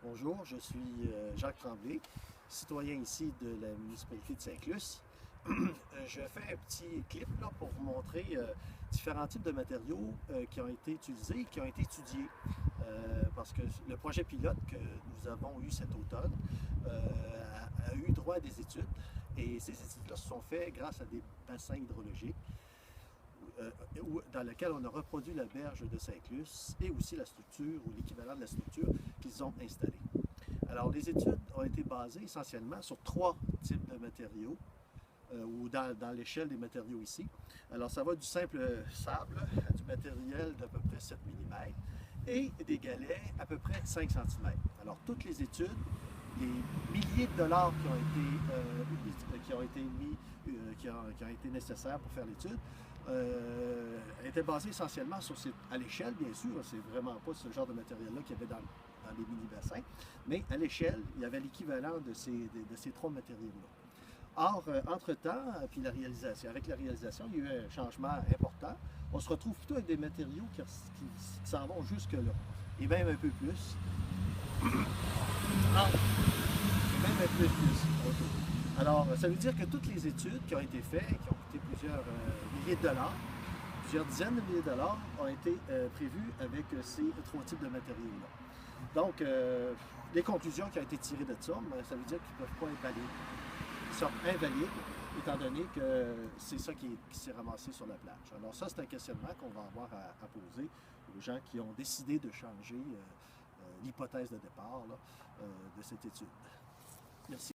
Bonjour, je suis Jacques Tremblay, citoyen ici de la municipalité de Saint-Luce. Je fais un petit clip là, pour vous montrer différents types de matériaux qui ont été utilisés et qui ont été étudiés. Parce que le projet pilote que nous avons eu cet automne a eu droit à des études et ces études-là se sont faites grâce à des bassins hydrologiques dans lequel on a reproduit la berge de Saint-Luce et aussi la structure ou l'équivalent de la structure qu'ils ont installée. Alors, les études ont été basées essentiellement sur trois types de matériaux, ou dans l'échelle des matériaux ici. Alors, ça va du simple sable à du matériel d'à peu près 7 mm et des galets à peu près 5 cm. Alors, toutes les études, les milliers de dollars qui ont été mis, qui ont été nécessaires pour faire l'étude, étaient basées essentiellement sur à l'échelle, bien sûr, c'est vraiment pas ce genre de matériel-là qu'il y avait dans les mini-bassins, mais à l'échelle, il y avait l'équivalent de ces trois matériaux-là. Or, entre-temps, puis avec la réalisation, il y a eu un changement important. On se retrouve plutôt avec des matériaux qui s'en vont jusque-là, et même un peu plus. Ah, et même un peu plus. Alors, ça veut dire que toutes les études qui ont été faites, qui ont coûté plusieurs milliers de dollars, plusieurs dizaines de milliers de dollars, ont été prévues avec ces trois types de matériaux-là. Donc, les conclusions qui ont été tirées de ça, ça veut dire qu'ils ne peuvent pas être valides. Ils sont invalides, étant donné que c'est ça qui s'est ramassé sur la plage. Alors ça, c'est un questionnement qu'on va avoir à poser aux gens qui ont décidé de changer l'hypothèse de départ là, de cette étude. Merci.